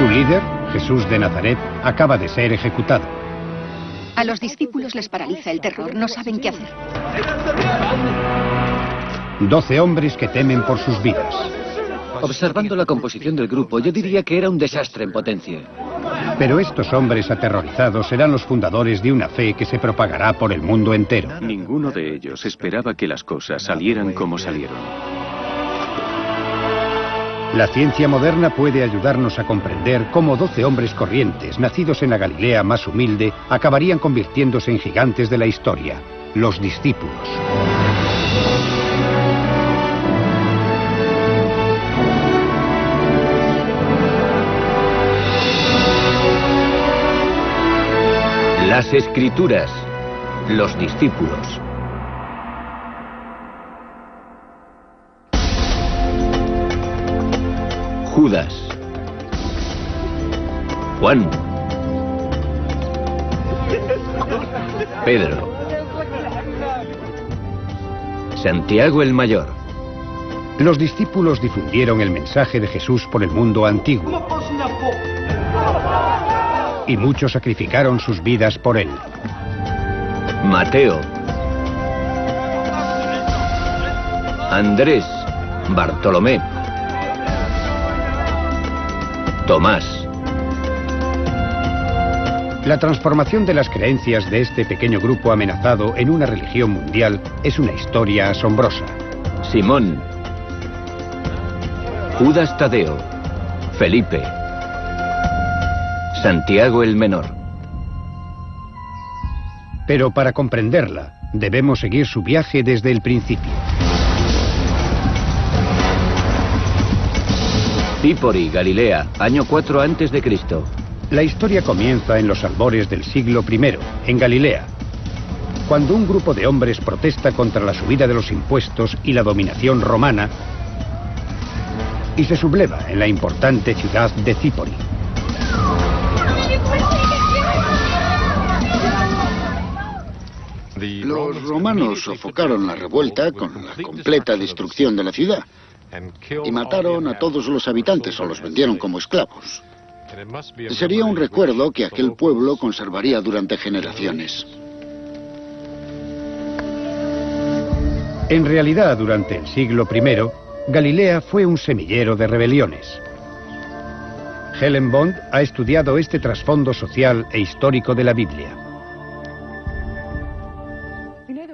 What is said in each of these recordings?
Su líder, Jesús de Nazaret, acaba de ser ejecutado. A los discípulos les paraliza el terror, no saben qué hacer. 12 hombres que temen por sus vidas. Observando la composición del grupo, yo diría que era un desastre en potencia. Pero estos hombres aterrorizados serán los fundadores de una fe que se propagará por el mundo entero. Ninguno de ellos esperaba que las cosas salieran como salieron. La ciencia moderna puede ayudarnos a comprender cómo 12 hombres corrientes, nacidos en la Galilea más humilde, acabarían convirtiéndose en gigantes de la historia, los discípulos. Las Escrituras, los discípulos. Judas, Juan, Pedro, Santiago el Mayor. Los discípulos difundieron el mensaje de Jesús por el mundo antiguo. Y muchos sacrificaron sus vidas por él. Mateo, Andrés, Bartolomé, Tomás. La transformación de las creencias de este pequeño grupo amenazado en una religión mundial es una historia asombrosa. Simón, Judas Tadeo, Felipe, Santiago el Menor. Pero para comprenderla, debemos seguir su viaje desde el principio. Zípori, Galilea, año 4 a.C. La historia comienza en los albores del siglo I, en Galilea, cuando un grupo de hombres protesta contra la subida de los impuestos y la dominación romana y se subleva en la importante ciudad de Zípori. Los romanos sofocaron la revuelta con la completa destrucción de la ciudad y mataron a todos los habitantes o los vendieron como esclavos. Sería un recuerdo que aquel pueblo conservaría durante generaciones. En realidad, durante el siglo I, Galilea fue un semillero de rebeliones. Helen Bond ha estudiado este trasfondo social e histórico de la Biblia.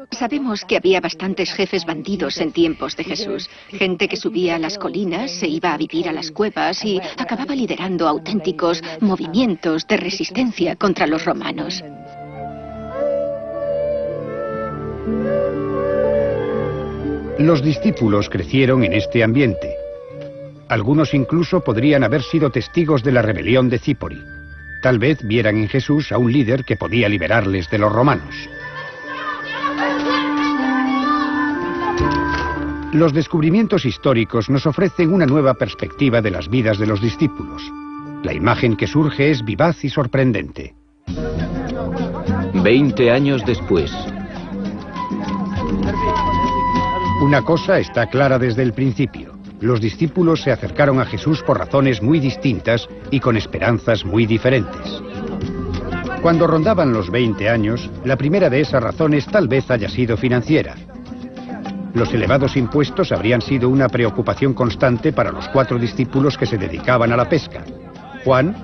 Sabemos que había bastantes jefes bandidos en tiempos de Jesús. Gente que subía a las colinas, se iba a vivir a las cuevas y acababa liderando auténticos movimientos de resistencia contra los romanos. Los discípulos crecieron en este ambiente. Algunos incluso podrían haber sido testigos de la rebelión de Zípori. Tal vez vieran en Jesús a un líder que podía liberarles de los romanos. Los descubrimientos históricos nos ofrecen una nueva perspectiva de las vidas de los discípulos. La imagen que surge es vivaz y sorprendente. 20 años después. Una cosa está clara desde el principio. Los discípulos se acercaron a Jesús por razones muy distintas y con esperanzas muy diferentes. Cuando rondaban los 20 años, la primera de esas razones tal vez haya sido financiera. Los elevados impuestos habrían sido una preocupación constante para los 4 discípulos que se dedicaban a la pesca: Juan,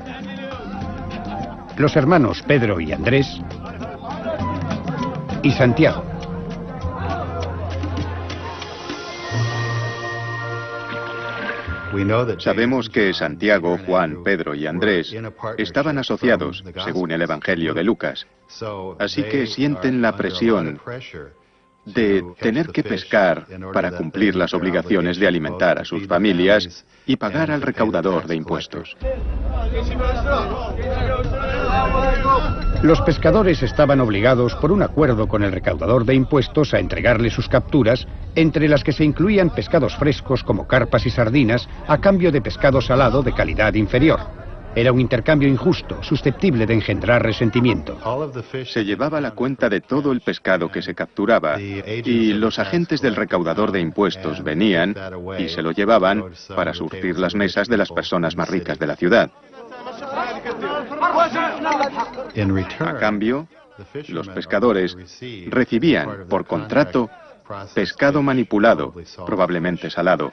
los hermanos Pedro y Andrés y Santiago. Sabemos que Santiago, Juan, Pedro y Andrés estaban asociados, según el Evangelio de Lucas. Así que sienten la presión de tener que pescar para cumplir las obligaciones de alimentar a sus familias y pagar al recaudador de impuestos. Los pescadores estaban obligados por un acuerdo con el recaudador de impuestos a entregarle sus capturas, entre las que se incluían pescados frescos como carpas y sardinas, a cambio de pescado salado de calidad inferior. Era un intercambio injusto, susceptible de engendrar resentimiento. Se llevaba la cuenta de todo el pescado que se capturaba y los agentes del recaudador de impuestos venían y se lo llevaban para surtir las mesas de las personas más ricas de la ciudad. A cambio, los pescadores recibían, por contrato, pescado manipulado, probablemente salado,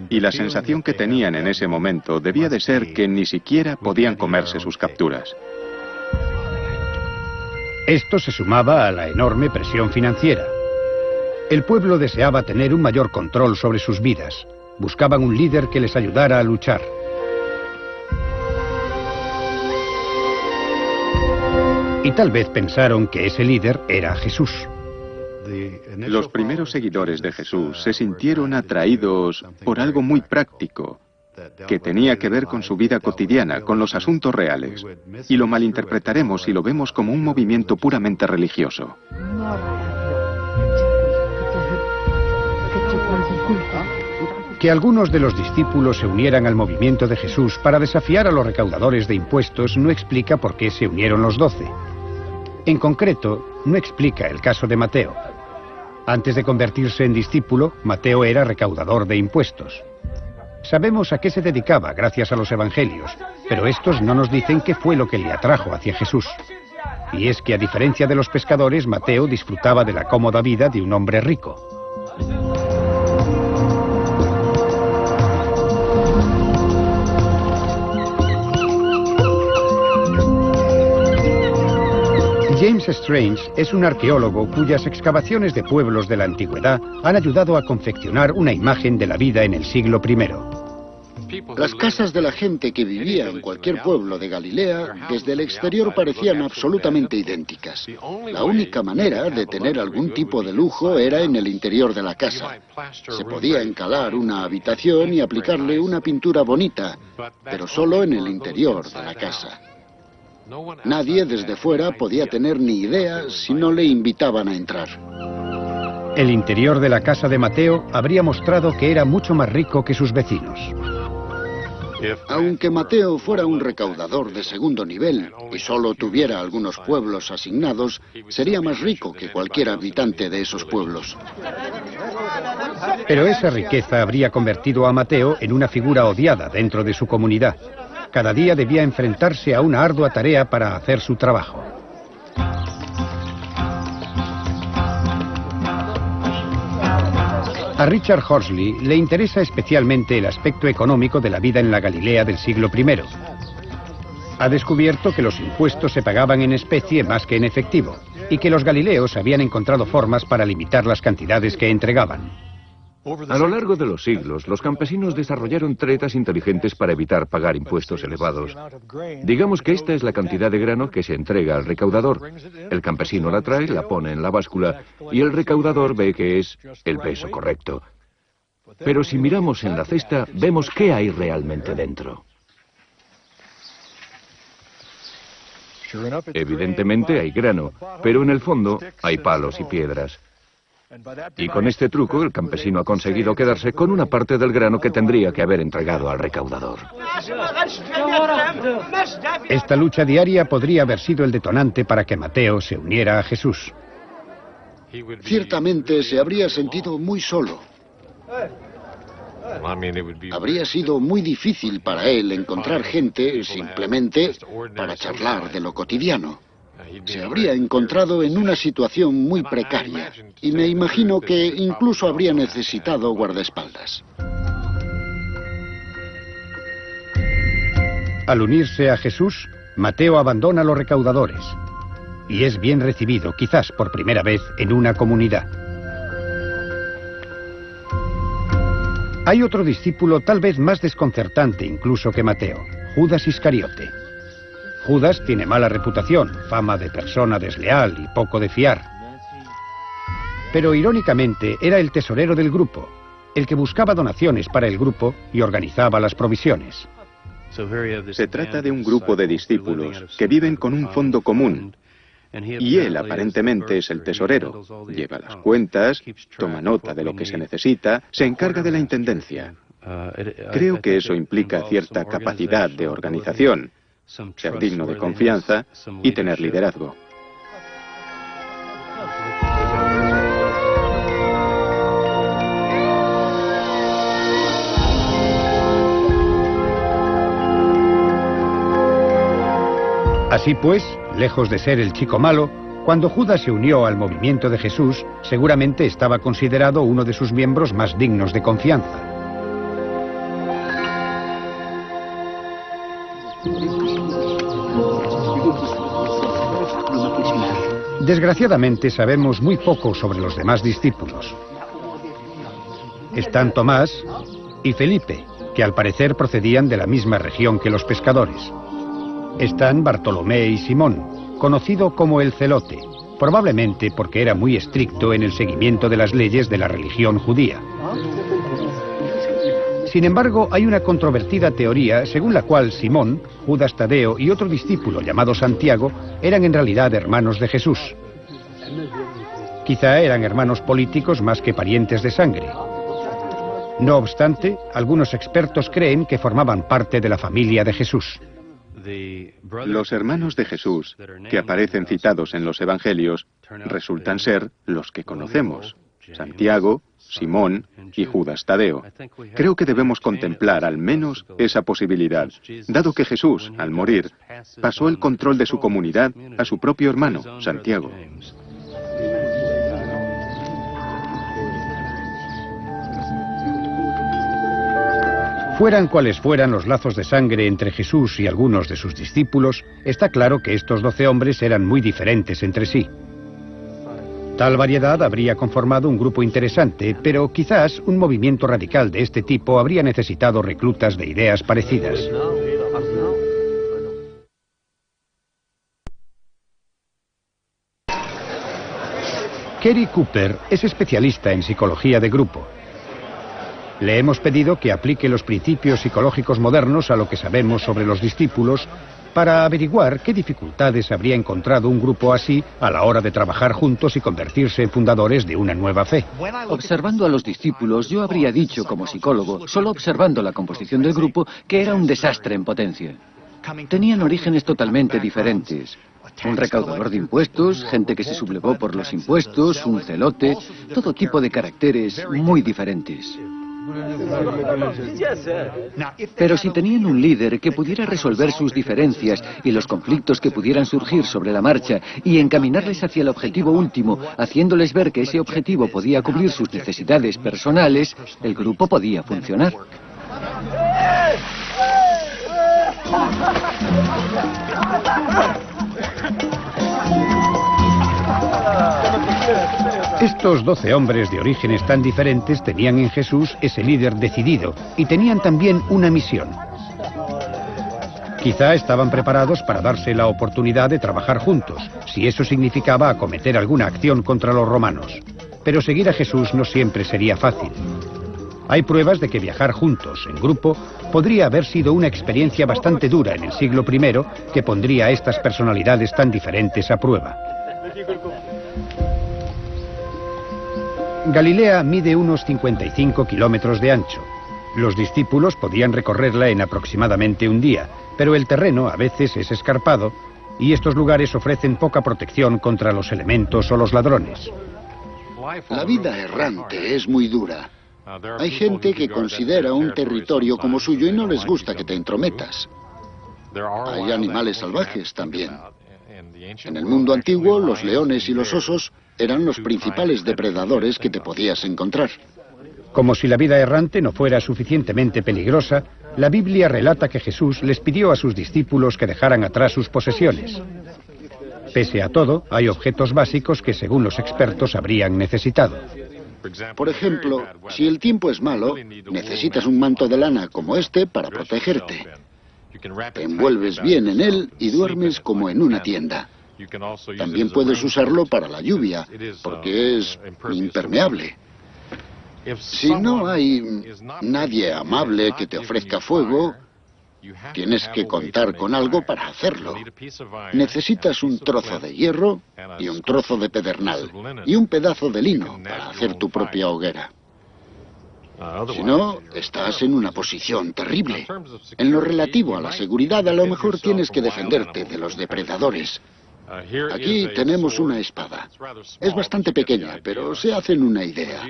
y la sensación que tenían en ese momento debía de ser que ni siquiera podían comerse sus capturas. Esto se sumaba a la enorme presión financiera. El pueblo deseaba tener un mayor control sobre sus vidas. Buscaban un líder que les ayudara a luchar. Y tal vez pensaron que ese líder era Jesús. Los primeros seguidores de Jesús se sintieron atraídos por algo muy práctico, que tenía que ver con su vida cotidiana, con los asuntos reales. Y lo malinterpretaremos si lo vemos como un movimiento puramente religioso. Que algunos de los discípulos se unieran al movimiento de Jesús para desafiar a los recaudadores de impuestos no explica por qué se unieron los 12. En concreto, no explica el caso de Mateo. Antes de convertirse en discípulo, Mateo era recaudador de impuestos. Sabemos a qué se dedicaba gracias a los evangelios, pero estos no nos dicen qué fue lo que le atrajo hacia Jesús. Y es que, a diferencia de los pescadores, Mateo disfrutaba de la cómoda vida de un hombre rico. James Strange es un arqueólogo cuyas excavaciones de pueblos de la antigüedad han ayudado a confeccionar una imagen de la vida en el siglo I. Las casas de la gente que vivía en cualquier pueblo de Galilea, desde el exterior parecían absolutamente idénticas. La única manera de tener algún tipo de lujo era en el interior de la casa. Se podía encalar una habitación y aplicarle una pintura bonita, pero solo en el interior de la casa. Nadie desde fuera podía tener ni idea si no le invitaban a entrar. El interior de la casa de Mateo habría mostrado que era mucho más rico que sus vecinos. Aunque Mateo fuera un recaudador de segundo nivel y solo tuviera algunos pueblos asignados, sería más rico que cualquier habitante de esos pueblos. Pero esa riqueza habría convertido a Mateo en una figura odiada dentro de su comunidad. Cada día debía enfrentarse a una ardua tarea para hacer su trabajo. A Richard Horsley le interesa especialmente el aspecto económico de la vida en la Galilea del siglo I. Ha descubierto que los impuestos se pagaban en especie más que en efectivo, y que los galileos habían encontrado formas para limitar las cantidades que entregaban. A lo largo de los siglos, los campesinos desarrollaron tretas inteligentes para evitar pagar impuestos elevados. Digamos que esta es la cantidad de grano que se entrega al recaudador. El campesino la trae, la pone en la báscula y el recaudador ve que es el peso correcto. Pero si miramos en la cesta, vemos qué hay realmente dentro. Evidentemente hay grano, pero en el fondo hay palos y piedras. Y con este truco el campesino ha conseguido quedarse con una parte del grano que tendría que haber entregado al recaudador. Esta lucha diaria podría haber sido el detonante para que Mateo se uniera a Jesús. Ciertamente se habría sentido muy solo. Habría sido muy difícil para él encontrar gente simplemente para charlar de lo cotidiano. Se habría encontrado en una situación muy precaria y me imagino que incluso habría necesitado guardaespaldas. Al unirse a Jesús, Mateo abandona a los recaudadores y es bien recibido, quizás por primera vez, en una comunidad. Hay otro discípulo tal vez más desconcertante incluso que Mateo, Judas Iscariote. Judas tiene mala reputación, fama de persona desleal y poco de fiar. Pero irónicamente era el tesorero del grupo, el que buscaba donaciones para el grupo y organizaba las provisiones. Se trata de un grupo de discípulos que viven con un fondo común. Y él aparentemente es el tesorero. Lleva las cuentas, toma nota de lo que se necesita, se encarga de la intendencia. Creo que eso implica cierta capacidad de organización, ser digno de confianza y tener liderazgo. Así pues, lejos de ser el chico malo, cuando Judas se unió al movimiento de Jesús, seguramente estaba considerado uno de sus miembros más dignos de confianza. Desgraciadamente sabemos muy poco sobre los demás discípulos. Están Tomás y Felipe, que al parecer procedían de la misma región que los pescadores. Están Bartolomé y Simón, conocido como el Celote, probablemente porque era muy estricto en el seguimiento de las leyes de la religión judía. Sin embargo, hay una controvertida teoría según la cual Simón, Judas Tadeo y otro discípulo llamado Santiago eran en realidad hermanos de Jesús. Quizá eran hermanos políticos más que parientes de sangre. No obstante, algunos expertos creen que formaban parte de la familia de Jesús. Los hermanos de Jesús, que aparecen citados en los Evangelios, resultan ser los que conocemos: Santiago, Simón y Judas Tadeo. Creo que debemos contemplar al menos esa posibilidad, dado que Jesús, al morir, pasó el control de su comunidad a su propio hermano, Santiago. Fueran cuales fueran los lazos de sangre entre Jesús y algunos de sus discípulos, está claro que estos 12 hombres eran muy diferentes entre sí. Tal variedad habría conformado un grupo interesante, pero quizás un movimiento radical de este tipo habría necesitado reclutas de ideas parecidas. Kerry Cooper es especialista en psicología de grupo. Le hemos pedido que aplique los principios psicológicos modernos a lo que sabemos sobre los discípulos para averiguar qué dificultades habría encontrado un grupo así a la hora de trabajar juntos y convertirse en fundadores de una nueva fe. Observando a los discípulos, yo habría dicho como psicólogo, solo observando la composición del grupo, que era un desastre en potencia. Tenían orígenes totalmente diferentes. Un recaudador de impuestos, gente que se sublevó por los impuestos, un celote, todo tipo de caracteres muy diferentes. Pero si tenían un líder que pudiera resolver sus diferencias y los conflictos que pudieran surgir sobre la marcha y encaminarles hacia el objetivo último, haciéndoles ver que ese objetivo podía cubrir sus necesidades personales, el grupo podía funcionar. Estos 12 hombres de orígenes tan diferentes tenían en Jesús ese líder decidido y tenían también una misión. Quizá estaban preparados para darse la oportunidad de trabajar juntos, si eso significaba acometer alguna acción contra los romanos. Pero seguir a Jesús no siempre sería fácil. Hay pruebas de que viajar juntos, en grupo, podría haber sido una experiencia bastante dura en el siglo I que pondría a estas personalidades tan diferentes a prueba. Galilea mide unos 55 kilómetros de ancho. Los discípulos podían recorrerla en aproximadamente un día, pero el terreno a veces es escarpado y estos lugares ofrecen poca protección contra los elementos o los ladrones. La vida errante es muy dura. Hay gente que considera un territorio como suyo y no les gusta que te entrometas. Hay animales salvajes también. En el mundo antiguo, los leones y los osos eran los principales depredadores que te podías encontrar. Como si la vida errante no fuera suficientemente peligrosa, la Biblia relata que Jesús les pidió a sus discípulos que dejaran atrás sus posesiones. Pese a todo, hay objetos básicos que según los expertos habrían necesitado. Por ejemplo, si el tiempo es malo, necesitas un manto de lana como este para protegerte. Te envuelves bien en él y duermes como en una tienda. También puedes usarlo para la lluvia, porque es impermeable. Si no hay nadie amable que te ofrezca fuego, tienes que contar con algo para hacerlo. Necesitas un trozo de hierro y un trozo de pedernal y un pedazo de lino para hacer tu propia hoguera. Si no, estás en una posición terrible. En lo relativo a la seguridad, a lo mejor tienes que defenderte de los depredadores. Aquí tenemos una espada. Es bastante pequeña, pero se hacen una idea.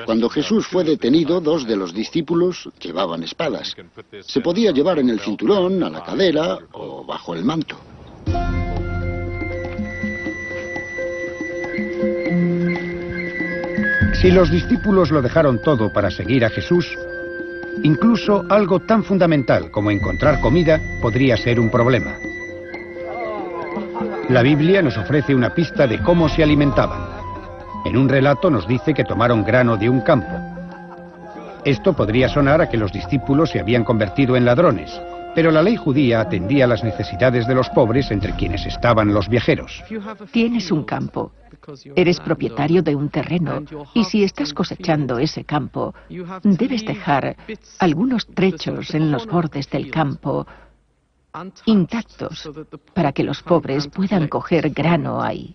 Cuando Jesús fue detenido, 2 de los discípulos llevaban espadas. Se podía llevar en el cinturón, a la cadera o bajo el manto. Si los discípulos lo dejaron todo para seguir a Jesús, incluso algo tan fundamental como encontrar comida podría ser un problema. La Biblia nos ofrece una pista de cómo se alimentaban. En un relato nos dice que tomaron grano de un campo. Esto podría sonar a que los discípulos se habían convertido en ladrones, pero la ley judía atendía a las necesidades de los pobres entre quienes estaban los viajeros. Tienes un campo, eres propietario de un terreno, y si estás cosechando ese campo, debes dejar algunos trechos en los bordes del campo intactos para que los pobres puedan coger grano ahí.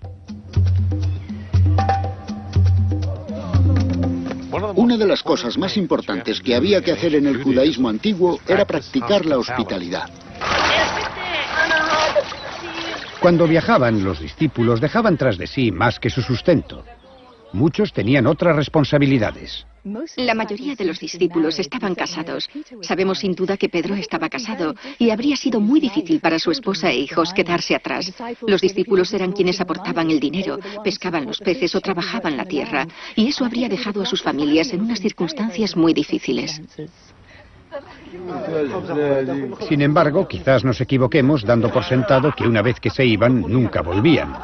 Una de las cosas más importantes que había que hacer en el judaísmo antiguo era practicar la hospitalidad. Cuando viajaban, los discípulos dejaban tras de sí más que su sustento. Muchos tenían otras responsabilidades. La mayoría de los discípulos estaban casados. Sabemos sin duda que Pedro estaba casado y habría sido muy difícil para su esposa e hijos quedarse atrás. Los discípulos eran quienes aportaban el dinero, pescaban los peces o trabajaban la tierra, y eso habría dejado a sus familias en unas circunstancias muy difíciles. Sin embargo, quizás nos equivoquemos dando por sentado que una vez que se iban, nunca volvían.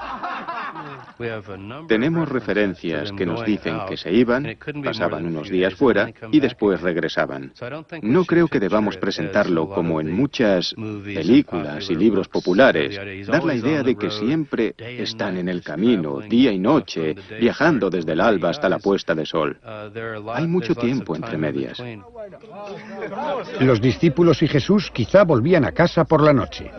Tenemos referencias que nos dicen que se iban, pasaban unos días fuera y después regresaban. No creo que debamos presentarlo como en muchas películas y libros populares, dar la idea de que siempre están en el camino, día y noche, viajando desde el alba hasta la puesta de sol. Hay mucho tiempo entre medias. Los discípulos y Jesús quizá volvían a casa por la noche.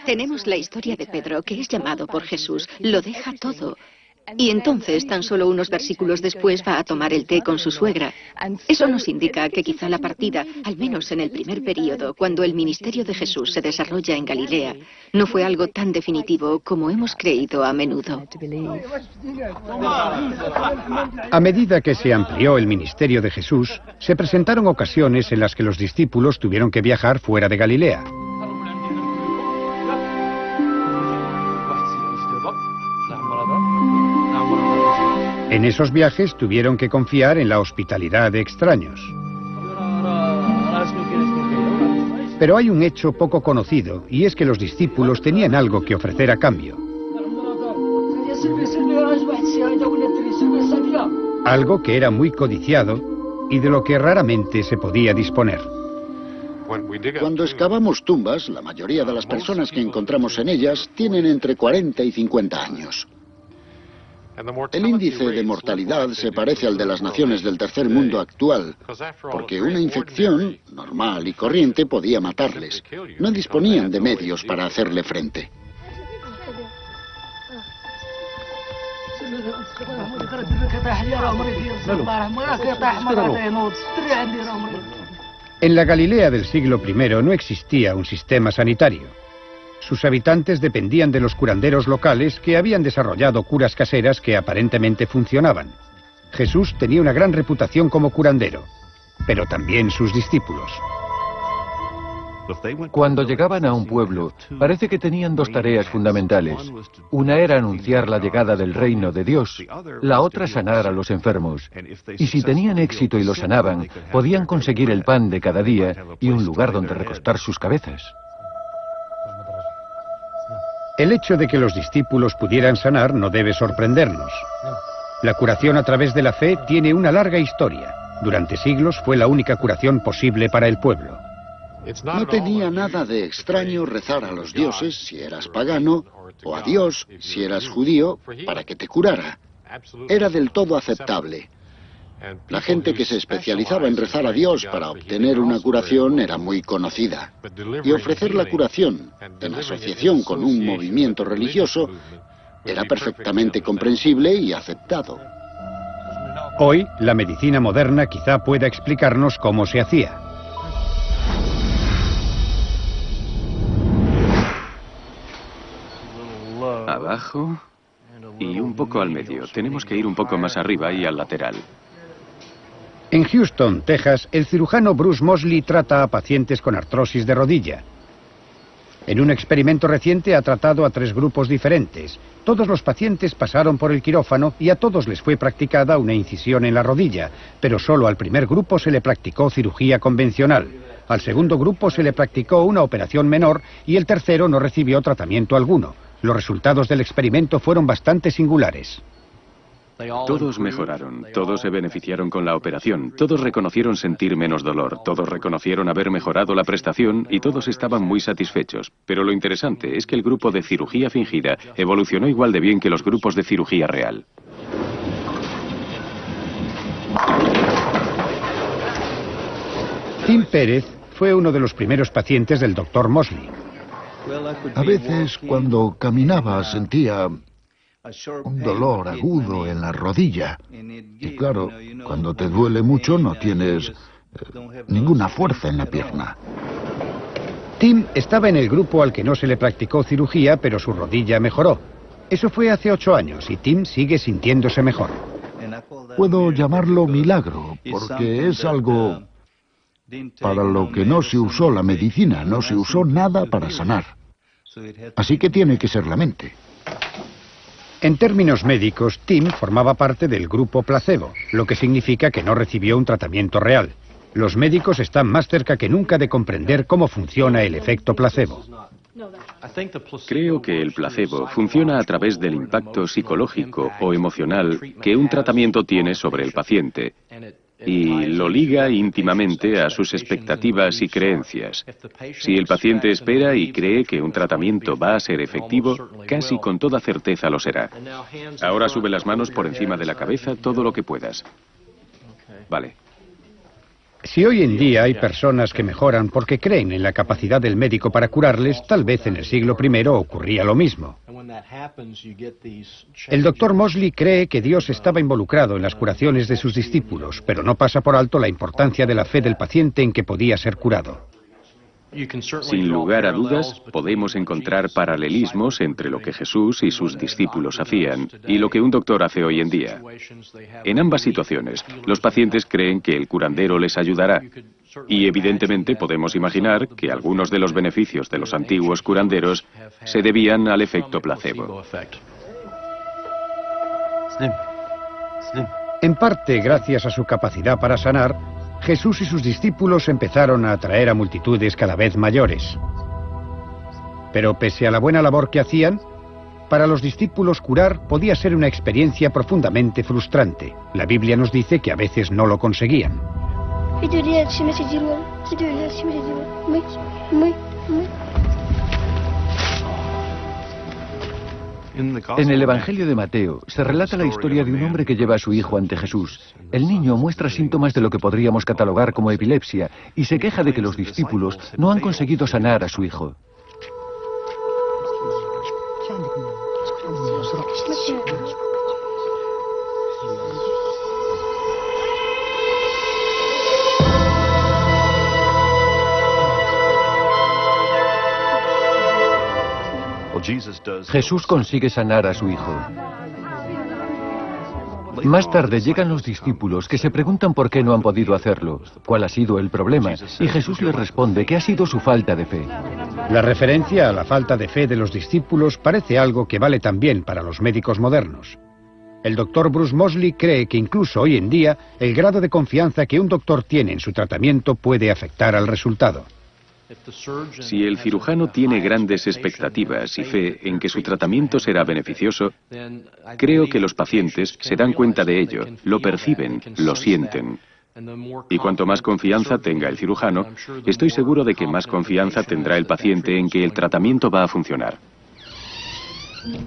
Tenemos la historia de Pedro, que es llamado por Jesús, lo deja todo. Y entonces, tan solo unos versículos después, va a tomar el té con su suegra. Eso nos indica que quizá la partida, al menos en el primer período, cuando el ministerio de Jesús se desarrolla en Galilea, no fue algo tan definitivo como hemos creído a menudo. A medida que se amplió el ministerio de Jesús, se presentaron ocasiones en las que los discípulos tuvieron que viajar fuera de Galilea. En esos viajes tuvieron que confiar en la hospitalidad de extraños. Pero hay un hecho poco conocido, y es que los discípulos tenían algo que ofrecer a cambio. Algo que era muy codiciado y de lo que raramente se podía disponer. Cuando excavamos tumbas, la mayoría de las personas que encontramos en ellas tienen entre 40 y 50 años. El índice de mortalidad se parece al de las naciones del tercer mundo actual, porque una infección, normal y corriente, podía matarles. No disponían de medios para hacerle frente. En la Galilea del siglo I no existía un sistema sanitario. Sus habitantes dependían de los curanderos locales que habían desarrollado curas caseras que aparentemente funcionaban. Jesús tenía una gran reputación como curandero, pero también sus discípulos. Cuando llegaban a un pueblo, parece que tenían dos tareas fundamentales. Una era anunciar la llegada del reino de Dios, la otra sanar a los enfermos. Y si tenían éxito y lo sanaban, podían conseguir el pan de cada día y un lugar donde recostar sus cabezas. El hecho de que los discípulos pudieran sanar no debe sorprendernos. La curación a través de la fe tiene una larga historia. Durante siglos fue la única curación posible para el pueblo. No tenía nada de extraño rezar a los dioses si eras pagano, o a Dios si eras judío, para que te curara. Era del todo aceptable. La gente que se especializaba en rezar a Dios para obtener una curación era muy conocida. Y ofrecer la curación en asociación con un movimiento religioso era perfectamente comprensible y aceptado. Hoy, la medicina moderna quizá pueda explicarnos cómo se hacía. Abajo y un poco al medio. Tenemos que ir un poco más arriba y al lateral. En Houston, Texas, el cirujano Bruce Mosley trata a pacientes con artrosis de rodilla. En un experimento reciente ha tratado a 3 grupos diferentes. Todos los pacientes pasaron por el quirófano y a todos les fue practicada una incisión en la rodilla, pero solo al primer grupo se le practicó cirugía convencional. Al segundo grupo se le practicó una operación menor y el tercero no recibió tratamiento alguno. Los resultados del experimento fueron bastante singulares. Todos mejoraron, todos se beneficiaron con la operación, todos reconocieron sentir menos dolor, todos reconocieron haber mejorado la prestación y todos estaban muy satisfechos. Pero lo interesante es que el grupo de cirugía fingida evolucionó igual de bien que los grupos de cirugía real. Tim Pérez fue uno de los primeros pacientes del Dr. Mosley. A veces cuando caminaba sentía un dolor agudo en la rodilla. Y claro, cuando te duele mucho no tienes ninguna fuerza en la pierna. Tim estaba en el grupo al que no se le practicó cirugía, pero su rodilla mejoró. Eso fue hace 8 años y Tim sigue sintiéndose mejor. Puedo llamarlo milagro, porque es algo para lo que no se usó la medicina, no se usó nada para sanar. Así que tiene que ser la mente. En términos médicos, Tim formaba parte del grupo placebo, lo que significa que no recibió un tratamiento real. Los médicos están más cerca que nunca de comprender cómo funciona el efecto placebo. Creo que el placebo funciona a través del impacto psicológico o emocional que un tratamiento tiene sobre el paciente y lo liga íntimamente a sus expectativas y creencias. Si el paciente espera y cree que un tratamiento va a ser efectivo, casi con toda certeza lo será. Ahora sube las manos por encima de la cabeza todo lo que puedas. Vale. Si hoy en día hay personas que mejoran porque creen en la capacidad del médico para curarles, tal vez en el siglo I ocurría lo mismo. El Dr. Mosley cree que Dios estaba involucrado en las curaciones de sus discípulos, pero no pasa por alto la importancia de la fe del paciente en que podía ser curado. Sin lugar a dudas, podemos encontrar paralelismos entre lo que Jesús y sus discípulos hacían y lo que un doctor hace hoy en día. En ambas situaciones, los pacientes creen que el curandero les ayudará. Y evidentemente podemos imaginar que algunos de los beneficios de los antiguos curanderos se debían al efecto placebo. En parte, gracias a su capacidad para sanar, Jesús y sus discípulos empezaron a atraer a multitudes cada vez mayores. Pero pese a la buena labor que hacían, para los discípulos curar podía ser una experiencia profundamente frustrante. La Biblia nos dice que a veces no lo conseguían. En el Evangelio de Mateo se relata la historia de un hombre que lleva a su hijo ante Jesús. El niño muestra síntomas de lo que podríamos catalogar como epilepsia y se queja de que los discípulos no han conseguido sanar a su hijo. Jesús consigue sanar a su hijo. Más tarde llegan los discípulos que se preguntan por qué no han podido hacerlo, cuál ha sido el problema, y Jesús les responde que ha sido su falta de fe. La referencia a la falta de fe de los discípulos parece algo que vale también para los médicos modernos. El Dr. Bruce Mosley cree que incluso hoy en día el grado de confianza que un doctor tiene en su tratamiento puede afectar al resultado. Si el cirujano tiene grandes expectativas y fe en que su tratamiento será beneficioso, creo que los pacientes se dan cuenta de ello, lo perciben, lo sienten. Y cuanto más confianza tenga el cirujano, estoy seguro de que más confianza tendrá el paciente en que el tratamiento va a funcionar. La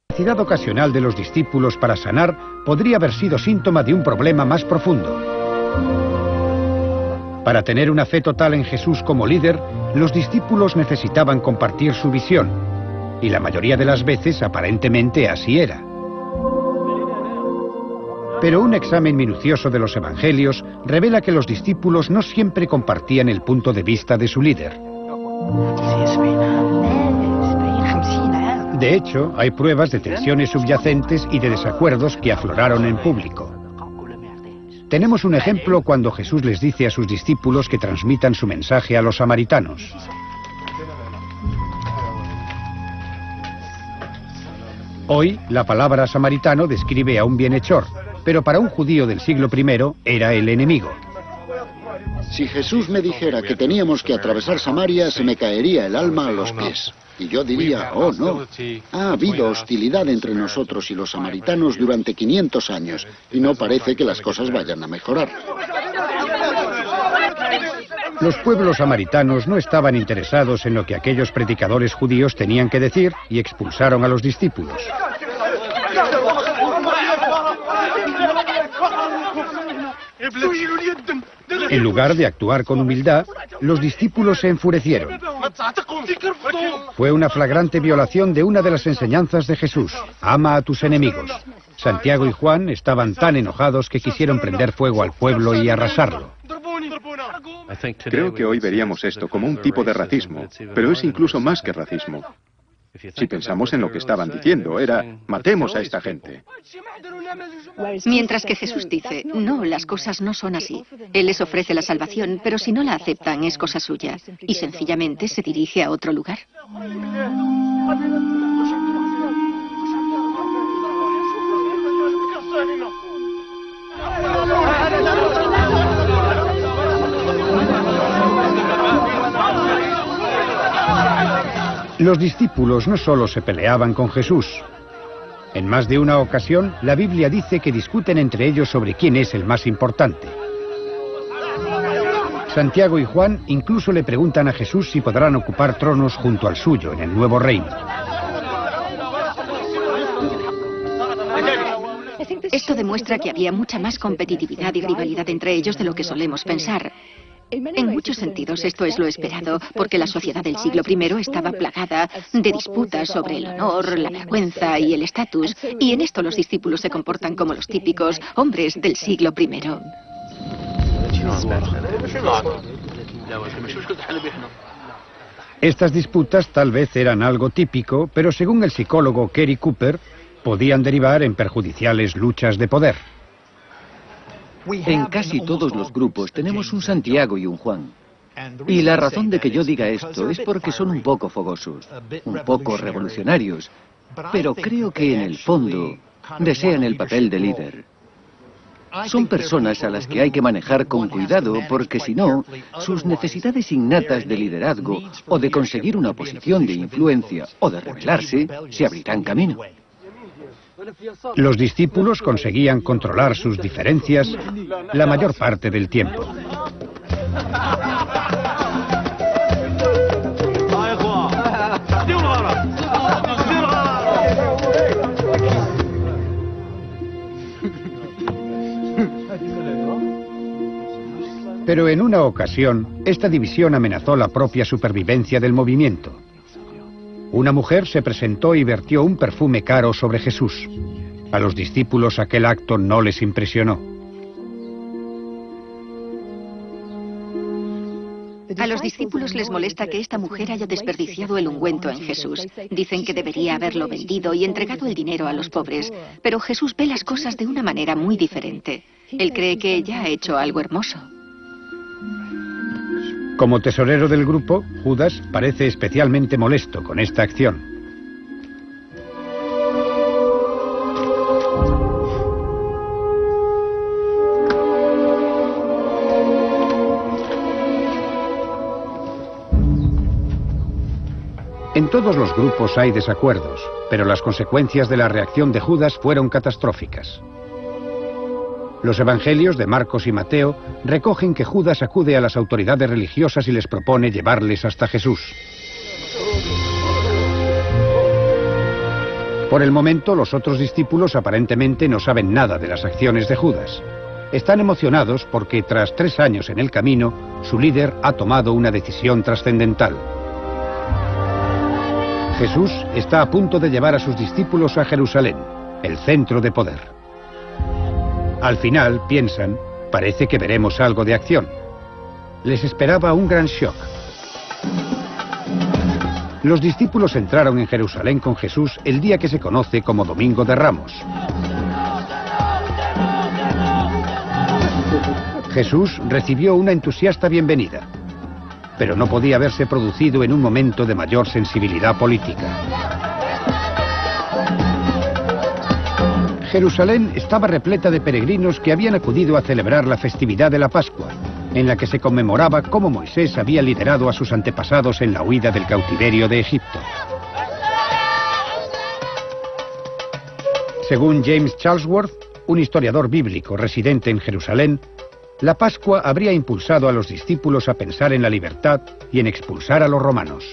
incapacidad ocasional de los discípulos para sanar podría haber sido síntoma de un problema más profundo. Para tener una fe total en Jesús como líder, los discípulos necesitaban compartir su visión, y la mayoría de las veces aparentemente así era. Pero un examen minucioso de los evangelios revela que los discípulos no siempre compartían el punto de vista de su líder. De hecho, hay pruebas de tensiones subyacentes y de desacuerdos que afloraron en público. Tenemos un ejemplo cuando Jesús les dice a sus discípulos que transmitan su mensaje a los samaritanos. Hoy, la palabra samaritano describe a un bienhechor, pero para un judío del siglo I era el enemigo. Si Jesús me dijera que teníamos que atravesar Samaria, se me caería el alma a los pies. Y yo diría, oh no, ha habido hostilidad entre nosotros y los samaritanos durante 500 años, y no parece que las cosas vayan a mejorar. Los pueblos samaritanos no estaban interesados en lo que aquellos predicadores judíos tenían que decir y expulsaron a los discípulos. En lugar de actuar con humildad, los discípulos se enfurecieron. Fue una flagrante violación de una de las enseñanzas de Jesús: ama a tus enemigos. Santiago y Juan estaban tan enojados que quisieron prender fuego al pueblo y arrasarlo. Creo que hoy veríamos esto como un tipo de racismo, pero es incluso más que racismo. Si pensamos en lo que estaban diciendo, era, matemos a esta gente. Mientras que Jesús dice, no, las cosas no son así. Él les ofrece la salvación, pero si no la aceptan es cosa suya. Y sencillamente se dirige a otro lugar. Los discípulos no solo se peleaban con Jesús. En más de una ocasión, la Biblia dice que discuten entre ellos sobre quién es el más importante. Santiago y Juan incluso le preguntan a Jesús si podrán ocupar tronos junto al suyo en el nuevo reino. Esto demuestra que había mucha más competitividad y rivalidad entre ellos de lo que solemos pensar. En muchos sentidos esto es lo esperado, porque la sociedad del siglo I estaba plagada de disputas sobre el honor, la vergüenza y el estatus, y en esto los discípulos se comportan como los típicos hombres del siglo I. Estas disputas tal vez eran algo típico, pero según el psicólogo Kerry Cooper, podían derivar en perjudiciales luchas de poder. En casi todos los grupos tenemos un Santiago y un Juan. Y la razón de que yo diga esto es porque son un poco fogosos, un poco revolucionarios, pero creo que en el fondo desean el papel de líder. Son personas a las que hay que manejar con cuidado porque si no, sus necesidades innatas de liderazgo o de conseguir una posición de influencia o de rebelarse se abrirán camino. Los discípulos conseguían controlar sus diferencias la mayor parte del tiempo. Pero en una ocasión, esta división amenazó la propia supervivencia del movimiento. Una mujer se presentó y vertió un perfume caro sobre Jesús. A los discípulos aquel acto no les impresionó. A los discípulos les molesta que esta mujer haya desperdiciado el ungüento en Jesús. Dicen que debería haberlo vendido y entregado el dinero a los pobres. Pero Jesús ve las cosas de una manera muy diferente. Él cree que ella ha hecho algo hermoso. Como tesorero del grupo, Judas parece especialmente molesto con esta acción. En todos los grupos hay desacuerdos, pero las consecuencias de la reacción de Judas fueron catastróficas. Los evangelios de Marcos y Mateo recogen que Judas acude a las autoridades religiosas y les propone llevarles hasta Jesús. Por el momento, los otros discípulos aparentemente no saben nada de las acciones de Judas. Están emocionados porque tras 3 años en el camino, su líder ha tomado una decisión trascendental. Jesús está a punto de llevar a sus discípulos a Jerusalén, el centro de poder. Al final, piensan, parece que veremos algo de acción. Les esperaba un gran shock. Los discípulos entraron en Jerusalén con Jesús el día que se conoce como Domingo de Ramos. Jesús recibió una entusiasta bienvenida, pero no podía haberse producido en un momento de mayor sensibilidad política. Jerusalén estaba repleta de peregrinos que habían acudido a celebrar la festividad de la Pascua, en la que se conmemoraba cómo Moisés había liderado a sus antepasados en la huida del cautiverio de Egipto. Según James Charlesworth, un historiador bíblico residente en Jerusalén, la Pascua habría impulsado a los discípulos a pensar en la libertad y en expulsar a los romanos.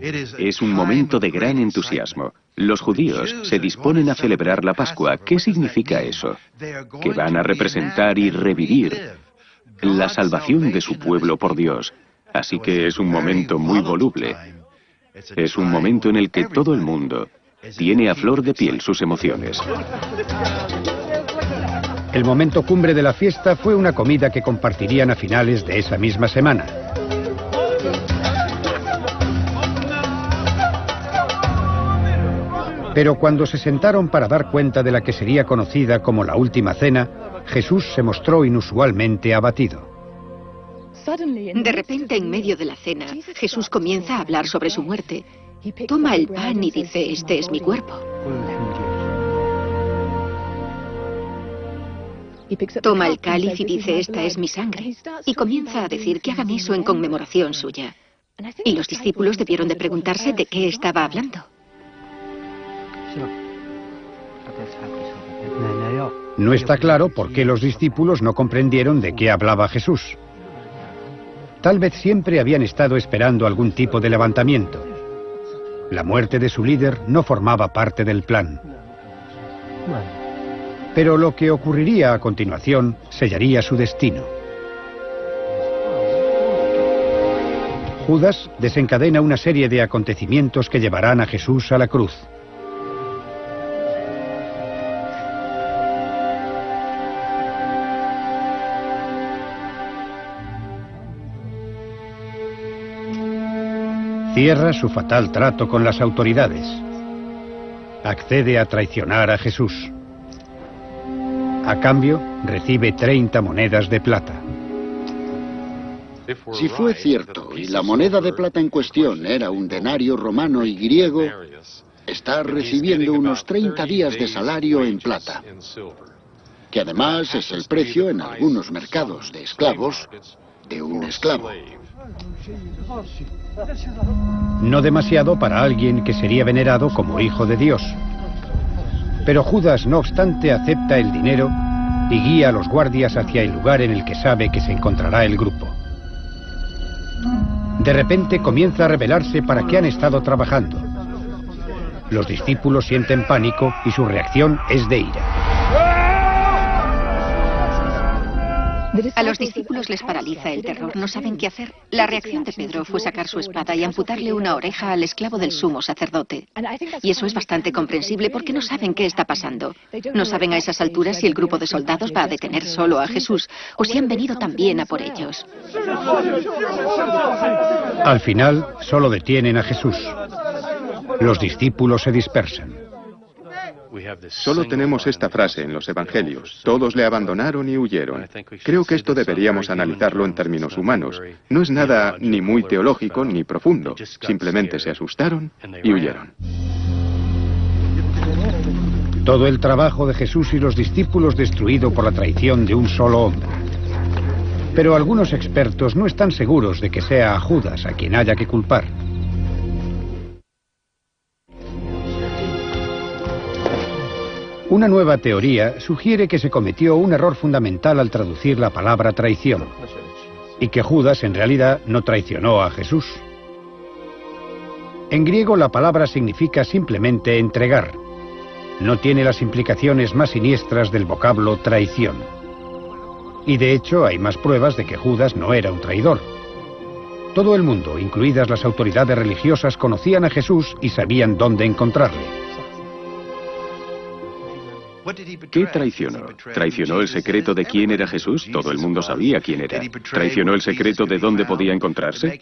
Es un momento de gran entusiasmo. Los judíos se disponen a celebrar la Pascua. ¿Qué significa eso? Que van a representar y revivir la salvación de su pueblo por Dios. Así que es un momento muy voluble. Es un momento en el que todo el mundo tiene a flor de piel sus emociones. El momento cumbre de la fiesta fue una comida que compartirían a finales de esa misma semana. Pero cuando se sentaron para dar cuenta de la que sería conocida como la Última Cena, Jesús se mostró inusualmente abatido. De repente, en medio de la cena, Jesús comienza a hablar sobre su muerte. Toma el pan y dice, este es mi cuerpo. Toma el cáliz y dice, esta es mi sangre. Y comienza a decir que hagan eso en conmemoración suya. Y los discípulos debieron de preguntarse de qué estaba hablando. No está claro por qué los discípulos no comprendieron de qué hablaba Jesús. Tal vez siempre habían estado esperando algún tipo de levantamiento. La muerte de su líder no formaba parte del plan. Pero lo que ocurriría a continuación sellaría su destino. Judas desencadena una serie de acontecimientos que llevarán a Jesús a la cruz. Cierra su fatal trato con las autoridades. Accede a traicionar a Jesús. A cambio, recibe 30 monedas de plata. Si fue cierto y la moneda de plata en cuestión era un denario romano y griego, está recibiendo unos 30 días de salario en plata, que además es el precio en algunos mercados de esclavos de un esclavo. No demasiado para alguien que sería venerado como hijo de Dios. Pero Judas, no obstante, acepta el dinero y guía a los guardias hacia el lugar en el que sabe que se encontrará el grupo. De repente comienza a revelarse para qué han estado trabajando. Los discípulos sienten pánico y su reacción es de ira. A los discípulos les paraliza el terror, no saben qué hacer. La reacción de Pedro fue sacar su espada y amputarle una oreja al esclavo del sumo sacerdote. Y eso es bastante comprensible porque no saben qué está pasando. No saben a esas alturas si el grupo de soldados va a detener solo a Jesús o si han venido también a por ellos. Al final, solo detienen a Jesús. Los discípulos se dispersan. Solo tenemos esta frase en los evangelios. Todos le abandonaron y huyeron. Creo que esto deberíamos analizarlo en términos humanos. No es nada ni muy teológico ni profundo. Simplemente se asustaron y huyeron. Todo el trabajo de Jesús y los discípulos destruido por la traición de un solo hombre. Pero algunos expertos no están seguros de que sea a Judas a quien haya que culpar. Una nueva teoría sugiere que se cometió un error fundamental al traducir la palabra traición, y que Judas en realidad no traicionó a Jesús. En griego la palabra significa simplemente entregar. No tiene las implicaciones más siniestras del vocablo traición. Y de hecho hay más pruebas de que Judas no era un traidor. Todo el mundo, incluidas las autoridades religiosas, conocían a Jesús y sabían dónde encontrarle. ¿Qué traicionó? ¿Traicionó el secreto de quién era Jesús? Todo el mundo sabía quién era. ¿Traicionó el secreto de dónde podía encontrarse?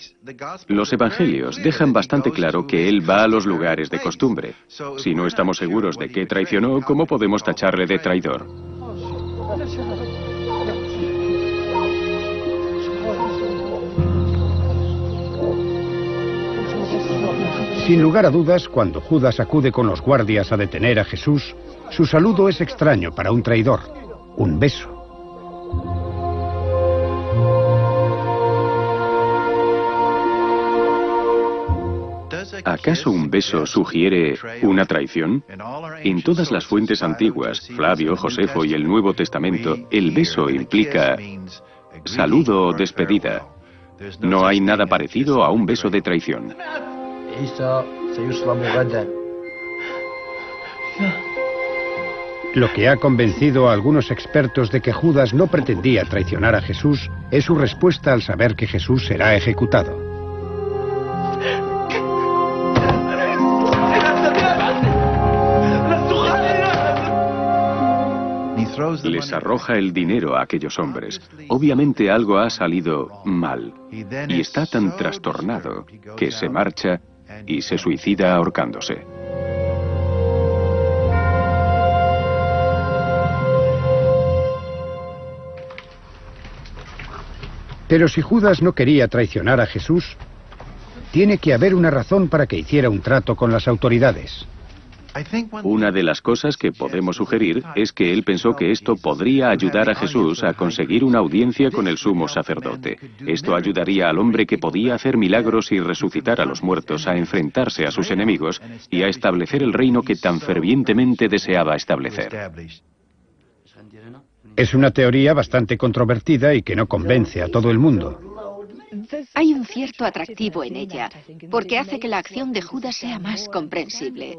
Los evangelios dejan bastante claro que él va a los lugares de costumbre. Si no estamos seguros de qué traicionó, ¿cómo podemos tacharle de traidor? Sin lugar a dudas, cuando Judas acude con los guardias a detener a Jesús, su saludo es extraño para un traidor, un beso. ¿Acaso un beso sugiere una traición? En todas las fuentes antiguas, Flavio, Josefo y el Nuevo Testamento, el beso implica saludo o despedida. No hay nada parecido a un beso de traición. Lo que ha convencido a algunos expertos de que Judas no pretendía traicionar a Jesús es su respuesta al saber que Jesús será ejecutado. Les arroja el dinero a aquellos hombres. Obviamente algo ha salido mal. Y está tan trastornado que se marcha y se suicida ahorcándose. Pero si Judas no quería traicionar a Jesús, tiene que haber una razón para que hiciera un trato con las autoridades. Una de las cosas que podemos sugerir es que él pensó que esto podría ayudar a Jesús a conseguir una audiencia con el sumo sacerdote. Esto ayudaría al hombre que podía hacer milagros y resucitar a los muertos a enfrentarse a sus enemigos y a establecer el reino que tan fervientemente deseaba establecer. Es una teoría bastante controvertida y que no convence a todo el mundo. Hay un cierto atractivo en ella, porque hace que la acción de Judas sea más comprensible.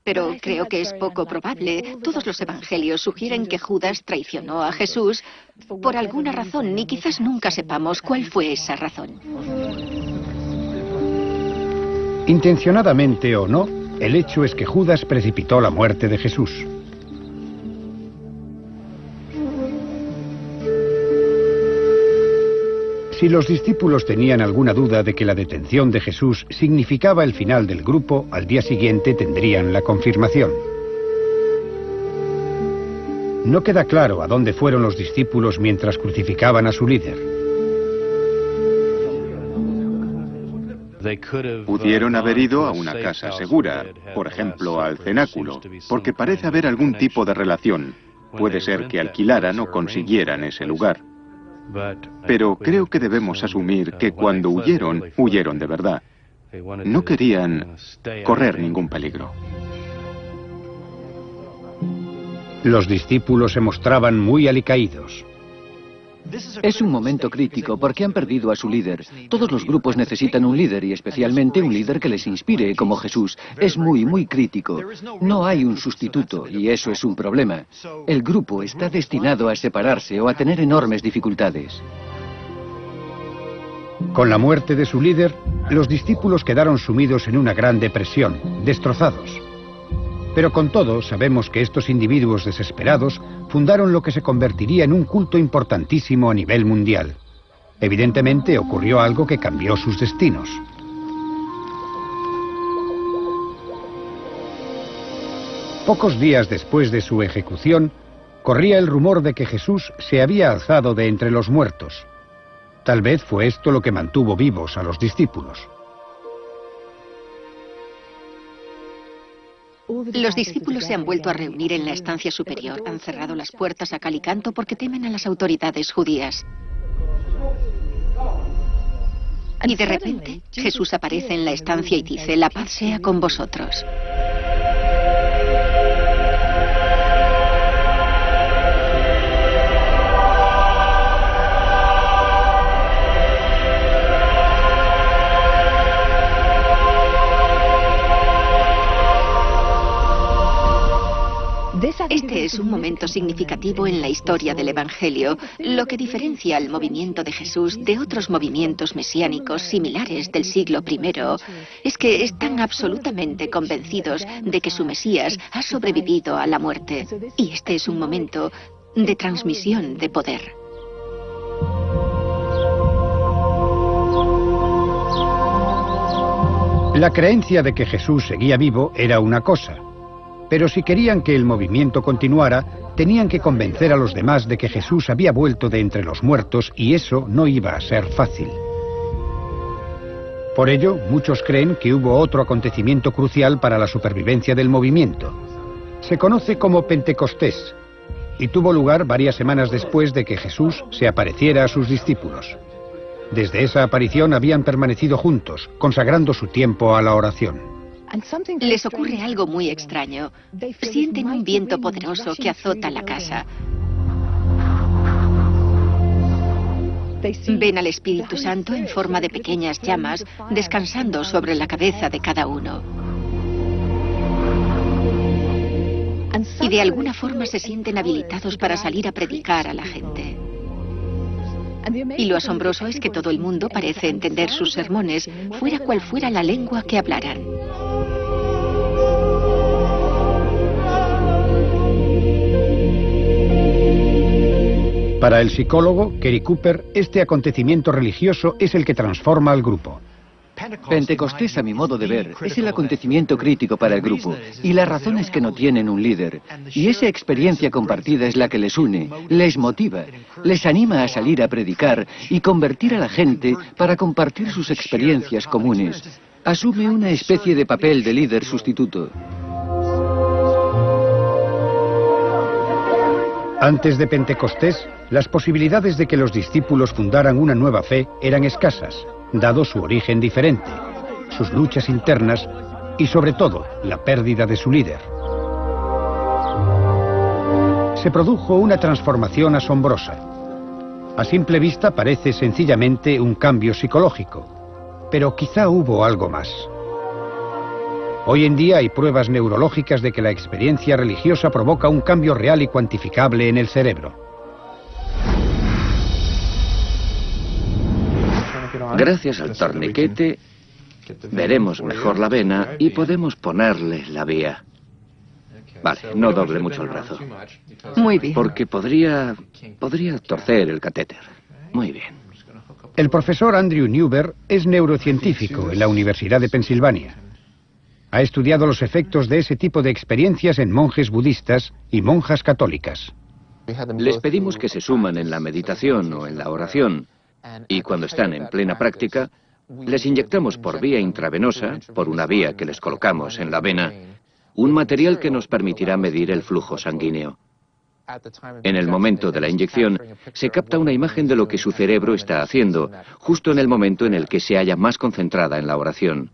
Pero creo que es poco probable. Todos los evangelios sugieren que Judas traicionó a Jesús por alguna razón, y quizás nunca sepamos cuál fue esa razón. Intencionadamente o no, el hecho es que Judas precipitó la muerte de Jesús. Si los discípulos tenían alguna duda de que la detención de Jesús significaba el final del grupo, al día siguiente tendrían la confirmación. No queda claro a dónde fueron los discípulos mientras crucificaban a su líder. Pudieron haber ido a una casa segura, por ejemplo al cenáculo, porque parece haber algún tipo de relación. Puede ser que alquilaran o consiguieran ese lugar. Pero creo que debemos asumir que cuando huyeron, huyeron de verdad. No querían correr ningún peligro. Los discípulos se mostraban muy alicaídos. Es un momento crítico porque han perdido a su líder. Todos los grupos necesitan un líder y especialmente un líder que les inspire, como Jesús. Es muy crítico. No hay un sustituto y eso es un problema. El grupo está destinado a separarse o a tener enormes dificultades. Con la muerte de su líder, los discípulos quedaron sumidos en una gran depresión, destrozados. Pero con todo, sabemos que estos individuos desesperados fundaron lo que se convertiría en un culto importantísimo a nivel mundial. Evidentemente ocurrió algo que cambió sus destinos. Pocos días después de su ejecución, corría el rumor de que Jesús se había alzado de entre los muertos. Tal vez fue esto lo que mantuvo vivos a los discípulos. Los discípulos se han vuelto a reunir en la estancia superior. Han cerrado las puertas a cal y canto porque temen a las autoridades judías. Y de repente, Jesús aparece en la estancia y dice: «La paz sea con vosotros». Este es un momento significativo en la historia del Evangelio, lo que diferencia al movimiento de Jesús de otros movimientos mesiánicos similares del siglo I es que están absolutamente convencidos de que su Mesías ha sobrevivido a la muerte. Y este es un momento de transmisión de poder. La creencia de que Jesús seguía vivo era una cosa. Pero si querían que el movimiento continuara, tenían que convencer a los demás de que Jesús había vuelto de entre los muertos y eso no iba a ser fácil. Por ello, muchos creen que hubo otro acontecimiento crucial para la supervivencia del movimiento. Se conoce como Pentecostés y tuvo lugar varias semanas después de que Jesús se apareciera a sus discípulos. Desde esa aparición habían permanecido juntos, consagrando su tiempo a la oración. Les ocurre algo muy extraño. Sienten un viento poderoso que azota la casa. Ven al Espíritu Santo en forma de pequeñas llamas, descansando sobre la cabeza de cada uno. Y de alguna forma se sienten habilitados para salir a predicar a la gente. Y lo asombroso es que todo el mundo parece entender sus sermones, fuera cual fuera la lengua que hablaran. Para el psicólogo Kerry Cooper, este acontecimiento religioso es el que transforma al grupo. Pentecostés, a mi modo de ver, es el acontecimiento crítico para el grupo, y la razón es que no tienen un líder. Y esa experiencia compartida es la que les une, les motiva, les anima a salir a predicar y convertir a la gente para compartir sus experiencias comunes. Asume una especie de papel de líder sustituto. Antes de Pentecostés, las posibilidades de que los discípulos fundaran una nueva fe eran escasas, dado su origen diferente, sus luchas internas y, sobre todo, la pérdida de su líder. Se produjo una transformación asombrosa. A simple vista parece sencillamente un cambio psicológico, pero quizá hubo algo más. Hoy en día hay pruebas neurológicas de que la experiencia religiosa provoca un cambio real y cuantificable en el cerebro. Gracias al torniquete veremos mejor la vena y podemos ponerle la vía. Vale, no doble mucho el brazo. Muy bien. Porque podría torcer el catéter. Muy bien. El profesor Andrew Newber es neurocientífico en la Universidad de Pensilvania. Ha estudiado los efectos de ese tipo de experiencias en monjes budistas y monjas católicas. Les pedimos que se suman en la meditación o en la oración, y cuando están en plena práctica, les inyectamos por vía intravenosa, por una vía que les colocamos en la vena, un material que nos permitirá medir el flujo sanguíneo. En el momento de la inyección, se capta una imagen de lo que su cerebro está haciendo, justo en el momento en el que se halla más concentrada en la oración.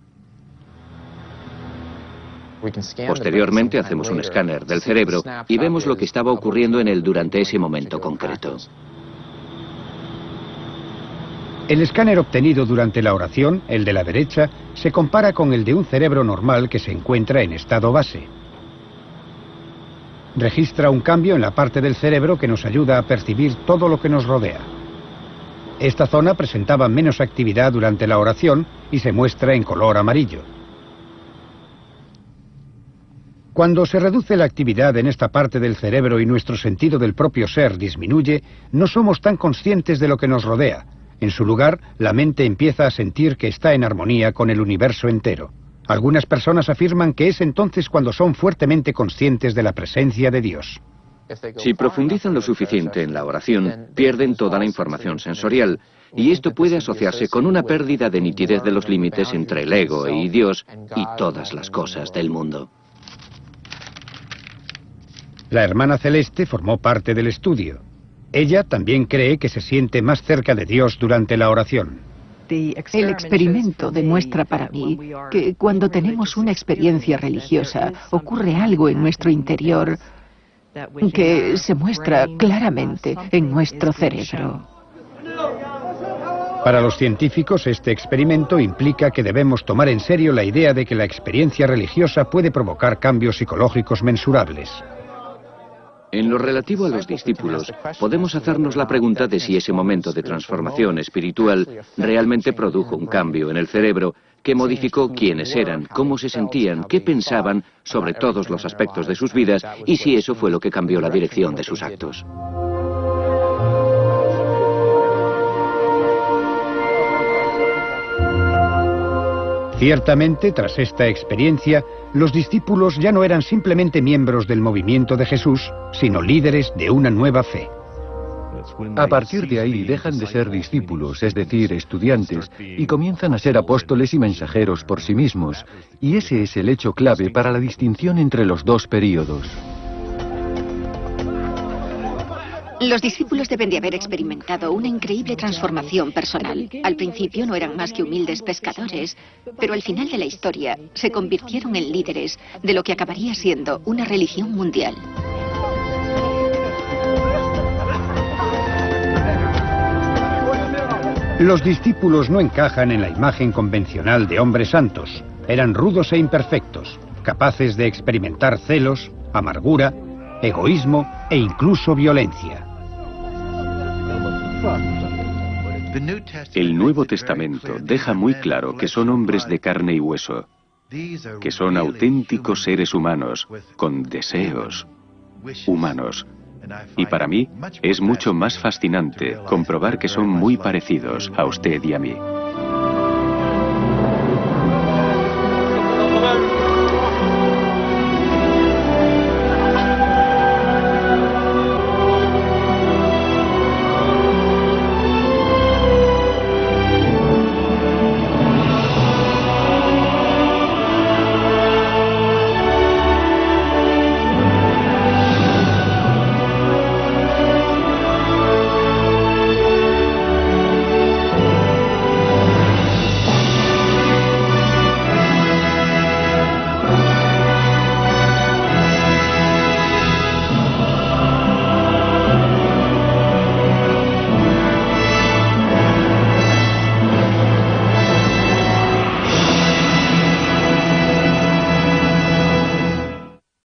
Posteriormente hacemos un escáner del cerebro y vemos lo que estaba ocurriendo en él durante ese momento concreto. El escáner obtenido durante la oración, el de la derecha, se compara con el de un cerebro normal que se encuentra en estado base. Registra un cambio en la parte del cerebro que nos ayuda a percibir todo lo que nos rodea. Esta zona presentaba menos actividad durante la oración y se muestra en color amarillo. Cuando se reduce la actividad en esta parte del cerebro y nuestro sentido del propio ser disminuye, no somos tan conscientes de lo que nos rodea. En su lugar, la mente empieza a sentir que está en armonía con el universo entero. Algunas personas afirman que es entonces cuando son fuertemente conscientes de la presencia de Dios. Si profundizan lo suficiente en la oración, pierden toda la información sensorial, y esto puede asociarse con una pérdida de nitidez de los límites entre el ego y Dios y todas las cosas del mundo. La hermana Celeste formó parte del estudio. Ella también cree que se siente más cerca de Dios durante la oración. El experimento demuestra para mí que cuando tenemos una experiencia religiosa ocurre algo en nuestro interior que se muestra claramente en nuestro cerebro. Para los científicos, este experimento implica que debemos tomar en serio la idea de que la experiencia religiosa puede provocar cambios psicológicos mensurables. En lo relativo a los discípulos, podemos hacernos la pregunta de si ese momento de transformación espiritual realmente produjo un cambio en el cerebro que modificó quiénes eran, cómo se sentían, qué pensaban sobre todos los aspectos de sus vidas y si eso fue lo que cambió la dirección de sus actos. Ciertamente, tras esta experiencia, los discípulos ya no eran simplemente miembros del movimiento de Jesús, sino líderes de una nueva fe. A partir de ahí dejan de ser discípulos, es decir, estudiantes, y comienzan a ser apóstoles y mensajeros por sí mismos. Y ese es el hecho clave para la distinción entre los dos períodos. Los discípulos deben de haber experimentado una increíble transformación personal. Al principio no eran más que humildes pescadores, pero al final de la historia se convirtieron en líderes de lo que acabaría siendo una religión mundial. Los discípulos no encajan en la imagen convencional de hombres santos. Eran rudos e imperfectos, capaces de experimentar celos, amargura, egoísmo e incluso violencia. El Nuevo Testamento deja muy claro que son hombres de carne y hueso, que son auténticos seres humanos, con deseos humanos. Y para mí es mucho más fascinante comprobar que son muy parecidos a usted y a mí.